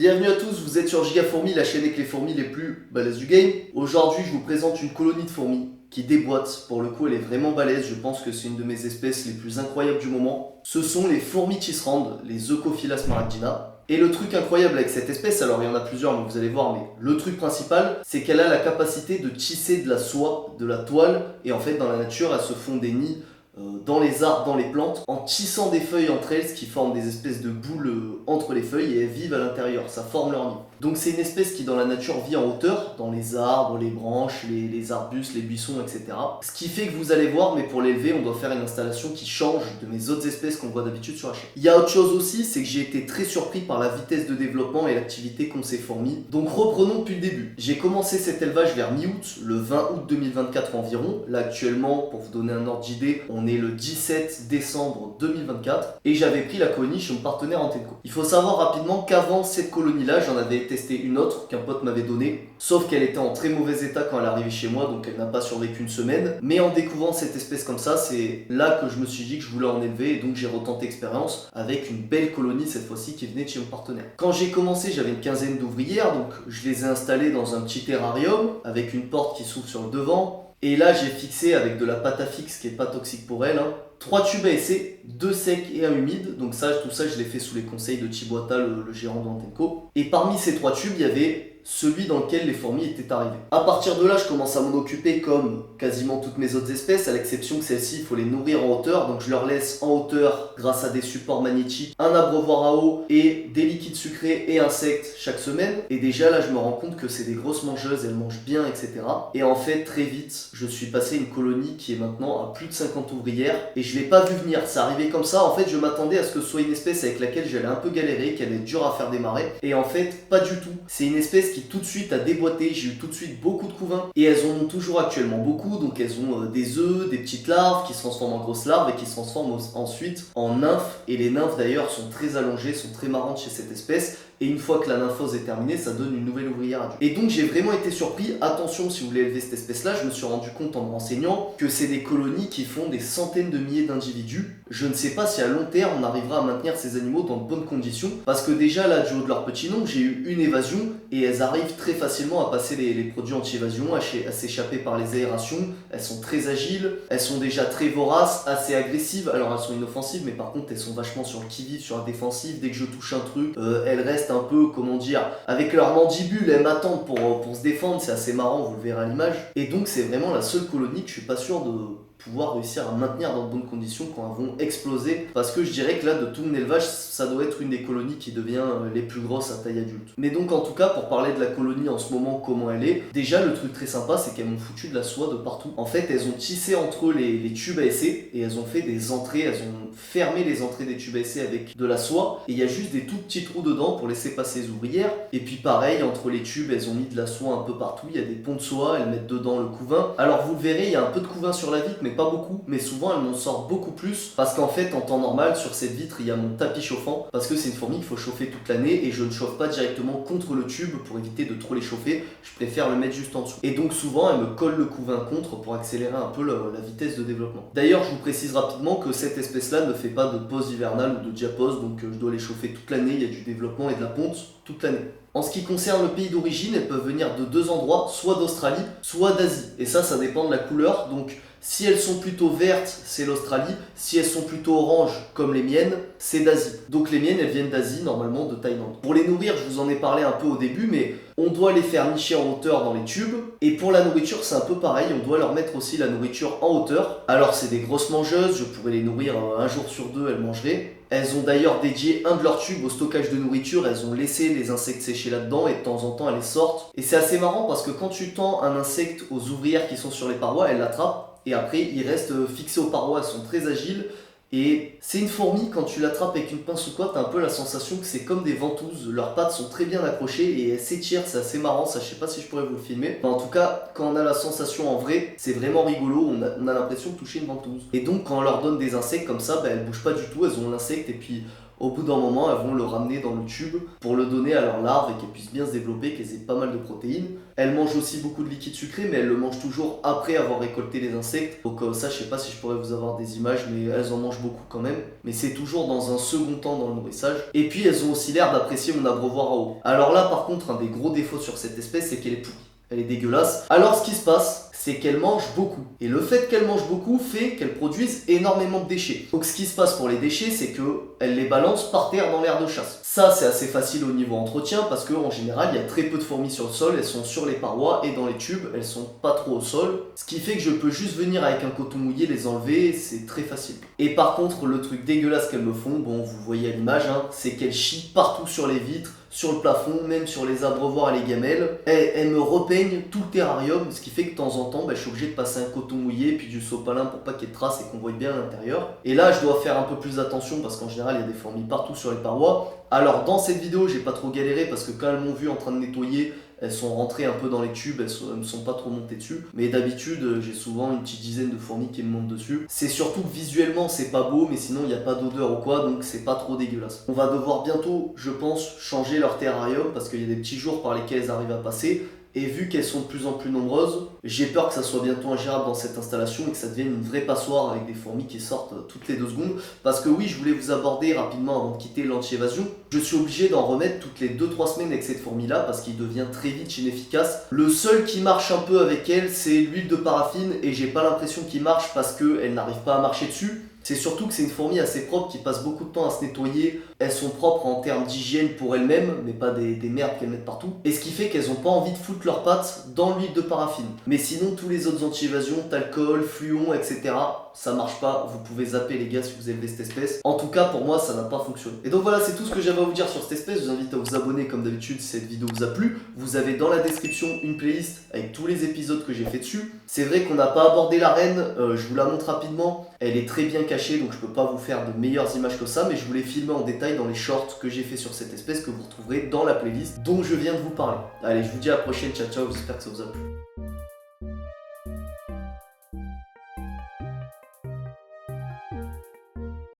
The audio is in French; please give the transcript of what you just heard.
Bienvenue à tous, vous êtes sur Gigafourmis, la chaîne avec les fourmis les plus balèzes du game. Aujourd'hui, je vous présente une colonie de fourmis qui déboîte. Pour le coup, elle est vraiment balèze, je pense que c'est une de mes espèces les plus incroyables du moment. Ce sont les fourmis tisserandes, les Eucophylla smaragdina. Et le truc incroyable avec cette espèce, alors il y en a plusieurs, mais vous allez voir, mais le truc principal, c'est qu'elle a la capacité de tisser de la soie, de la toile, et en fait, dans la nature, elles se font des nids dans les arbres, dans les plantes, en tissant des feuilles entre elles, ce qui forme des espèces de boules entre les feuilles, et elles vivent à l'intérieur, ça forme leur nid. Donc c'est une espèce qui dans la nature vit en hauteur, dans les arbres, les branches, les arbustes, les buissons, etc. Ce qui fait que vous allez voir, mais pour l'élever, on doit faire une installation qui change de mes autres espèces qu'on voit d'habitude sur la chaîne. Il y a autre chose aussi, c'est que j'ai été très surpris par la vitesse de développement et l'activité qu'ont ces fourmis. Donc reprenons depuis le début. J'ai commencé cet élevage vers mi-août, le 20 août 2024 environ. Là actuellement, pour vous donner un ordre d'idée, on est le 17 décembre 2024 et j'avais pris la colonie chez mon partenaire Antenco. Il faut savoir rapidement qu'avant cette colonie-là, j'en avais testé une autre qu'un pote m'avait donnée, sauf qu'elle était en très mauvais état quand elle est arrivée chez moi, donc elle n'a pas survécu une semaine. Mais en découvrant cette espèce comme ça, c'est là que je me suis dit que je voulais en élever et donc j'ai retenté l'expérience avec une belle colonie cette fois-ci qui venait de chez mon partenaire. Quand j'ai commencé, j'avais une quinzaine d'ouvrières, donc je les ai installées dans un petit terrarium avec une porte qui s'ouvre sur le devant. Et là, j'ai fixé avec de la pâte à fixe qui est pas toxique pour elle, 3 tubes à essai, 2 secs et 1 humide. Donc ça, tout ça, je l'ai fait sous les conseils de Thibaut, le gérant d'Antenco. Et parmi ces 3 tubes, il y avait celui dans lequel les fourmis étaient arrivées. À partir de là, je commence à m'en occuper comme quasiment toutes mes autres espèces, à l'exception que celles-ci, il faut les nourrir en hauteur. Donc je leur laisse en hauteur, grâce à des supports magnétiques, un abreuvoir à eau et des liquides sucrés et insectes chaque semaine. Et déjà là, je me rends compte que c'est des grosses mangeuses, elles mangent bien, etc. Et en fait, très vite, je suis passé à une colonie qui est maintenant à plus de 50 ouvrières. Et je l'ai pas vu venir, c'est arrivé comme ça. En fait, je m'attendais à ce que ce soit une espèce avec laquelle j'allais un peu galérer, qu'elle est dure à faire démarrer. Et en fait, pas du tout. C'est une espèce qui tout de suite a déboîté, j'ai eu tout de suite beaucoup de couvains et elles en ont toujours actuellement beaucoup, donc elles ont des œufs, des petites larves qui se transforment en grosses larves et qui se transforment ensuite en nymphes, et les nymphes d'ailleurs sont très allongées, sont très marrantes chez cette espèce. Et une fois que la nymphose est terminée, ça donne une nouvelle ouvrière adulte. Et donc j'ai vraiment été surpris. Attention, si vous voulez élever cette espèce-là, je me suis rendu compte en me renseignant que c'est des colonies qui font des centaines de milliers d'individus. Je ne sais pas si à long terme on arrivera à maintenir ces animaux dans de bonnes conditions. Parce que déjà là, du haut de leur petit nombre, j'ai eu une évasion et elles arrivent très facilement à passer les produits anti-évasion, à s'échapper par les aérations. Elles sont très agiles, elles sont déjà très voraces, assez agressives. Alors elles sont inoffensives, mais par contre elles sont vachement sur le qui-vive, sur la défensive. Dès que je touche un truc, elles restent un peu, comment dire, avec leurs mandibules, elles m'attendent pour se défendre. C'est assez marrant, vous le verrez à l'image. Et donc c'est vraiment la seule colonie que je suis pas sûr de pouvoir réussir à maintenir dans de bonnes conditions quand elles vont exploser, parce que je dirais que là, de tout mon élevage, ça doit être une des colonies qui devient les plus grosses à taille adulte. Mais donc en tout cas, pour parler de la colonie en ce moment, comment elle est, déjà le truc très sympa, c'est qu'elles m'ont foutu de la soie de partout. En fait, elles ont tissé entre eux les tubes à essai et elles ont fait des entrées, elles ont fermé les entrées des tubes à essai avec de la soie, et il y a juste des tout petits trous dedans pour laisser passer les ouvrières. Et puis pareil, entre les tubes, elles ont mis de la soie un peu partout, il y a des ponts de soie, elles mettent dedans le couvain. Alors vous le verrez, il y a un peu de couvain sur la vitre, mais pas beaucoup, mais souvent elle m'en sort beaucoup plus, parce qu'en fait en temps normal sur cette vitre il y a mon tapis chauffant, parce que c'est une fourmi qu'il faut chauffer toute l'année et je ne chauffe pas directement contre le tube pour éviter de trop les chauffer, je préfère le mettre juste en dessous. Et donc souvent elle me colle le couvain contre pour accélérer un peu la vitesse de développement. D'ailleurs je vous précise rapidement que cette espèce là ne fait pas de pause hivernale ou de diapause, donc je dois les chauffer toute l'année, il y a du développement et de la ponte toute l'année. En ce qui concerne le pays d'origine, elles peuvent venir de 2 endroits, soit d'Australie, soit d'Asie. Et ça dépend de la couleur. Donc si elles sont plutôt vertes, c'est l'Australie. Si elles sont plutôt oranges, comme les miennes, c'est d'Asie. Donc les miennes, elles viennent d'Asie, normalement de Thaïlande. Pour les nourrir, je vous en ai parlé un peu au début, mais on doit les faire nicher en hauteur dans les tubes. Et pour la nourriture, c'est un peu pareil, on doit leur mettre aussi la nourriture en hauteur. Alors c'est des grosses mangeuses, je pourrais les nourrir un jour sur 2, elles mangeraient. Elles ont d'ailleurs dédié un de leurs tubes au stockage de nourriture, elles ont laissé les insectes sécher là-dedans et de temps en temps elles les sortent. Et c'est assez marrant parce que quand tu tends un insecte aux ouvrières qui sont sur les parois, elles l'attrapent et après ils restent fixés aux parois, elles sont très agiles. Et c'est une fourmi, quand tu l'attrapes avec une pince ou quoi, t'as un peu la sensation que c'est comme des ventouses. Leurs pattes sont très bien accrochées et elles s'étirent, c'est assez marrant, ça je sais pas si je pourrais vous le filmer. Mais en tout cas, quand on a la sensation en vrai, c'est vraiment rigolo, on a l'impression de toucher une ventouse. Et donc quand on leur donne des insectes comme ça, elles bougent pas du tout, elles ont l'insecte et puis au bout d'un moment, elles vont le ramener dans le tube pour le donner à leurs larves et qu'elles puissent bien se développer, qu'elles aient pas mal de protéines. Elles mangent aussi beaucoup de liquide sucré, mais elles le mangent toujours après avoir récolté les insectes. Donc ça, je sais pas si je pourrais vous avoir des images, mais elles en mangent beaucoup quand même. Mais c'est toujours dans un second temps dans le nourrissage. Et puis elles ont aussi l'air d'apprécier mon abreuvoir à eau. Alors là, par contre, un des gros défauts sur cette espèce, c'est qu'elle est pourrie. Elle est dégueulasse. Alors ce qui se passe, c'est qu'elle mange beaucoup. Et le fait qu'elle mange beaucoup fait qu'elle produise énormément de déchets. Donc ce qui se passe pour les déchets, c'est qu'elle les balance par terre dans l'aire de chasse. Ça, c'est assez facile au niveau entretien parce qu'en général, il y a très peu de fourmis sur le sol. Elles sont sur les parois et dans les tubes, elles sont pas trop au sol. Ce qui fait que je peux juste venir avec un coton mouillé les enlever, c'est très facile. Et par contre, le truc dégueulasse qu'elles me font, bon, vous voyez à l'image, hein, c'est qu'elles chient partout sur les vitres, sur le plafond, même sur les abreuvoirs et les gamelles. Elles me repeignent tout le terrarium, ce qui fait que de temps en temps, je suis obligé de passer un coton mouillé puis du sopalin pour pas qu'il y ait de traces et qu'on voie bien à l'intérieur. Et là, je dois faire un peu plus attention parce qu'en général, il y a des fourmis partout sur les parois. Alors dans cette vidéo, j'ai pas trop galéré parce que quand elles m'ont vu en train de nettoyer, elles sont rentrées un peu dans les tubes, elles ne sont pas trop montées dessus. Mais d'habitude, j'ai souvent une petite dizaine de fourmis qui me montent dessus. C'est surtout que visuellement, c'est pas beau, mais sinon, il n'y a pas d'odeur ou quoi, donc c'est pas trop dégueulasse. On va devoir bientôt, je pense, changer leur terrarium parce qu'il y a des petits jours par lesquels elles arrivent à passer. Et vu qu'elles sont de plus en plus nombreuses, j'ai peur que ça soit bientôt ingérable dans cette installation et que ça devienne une vraie passoire avec des fourmis qui sortent toutes les 2 secondes. Parce que oui, je voulais vous aborder rapidement avant de quitter l'anti-évasion. Je suis obligé d'en remettre toutes les 2-3 semaines avec cette fourmi-là parce qu'il devient très vite inefficace. Le seul qui marche un peu avec elle, c'est l'huile de paraffine et j'ai pas l'impression qu'il marche parce qu'elle n'arrive pas à marcher dessus. C'est surtout que c'est une fourmi assez propre qui passe beaucoup de temps à se nettoyer. Elles sont propres en termes d'hygiène pour elles-mêmes, mais pas des merdes qu'elles mettent partout. Et ce qui fait qu'elles n'ont pas envie de foutre leurs pattes dans l'huile de paraffine. Mais sinon, tous les autres anti-évasions, talcol, fluon, etc., ça marche pas. Vous pouvez zapper les gars si vous élevez cette espèce. En tout cas, pour moi, ça n'a pas fonctionné. Et donc voilà, c'est tout ce que j'avais à vous dire sur cette espèce. Je vous invite à vous abonner comme d'habitude si cette vidéo vous a plu. Vous avez dans la description une playlist avec tous les épisodes que j'ai fait dessus. C'est vrai qu'on n'a pas abordé la reine, je vous la montre rapidement. Elle est très bien cachée, donc je peux pas vous faire de meilleures images que ça, mais je vous l'ai filmé en détail dans les shorts que j'ai fait sur cette espèce que vous retrouverez dans la playlist dont je viens de vous parler. Allez, je vous dis à la prochaine, ciao ciao, j'espère que ça vous a plu.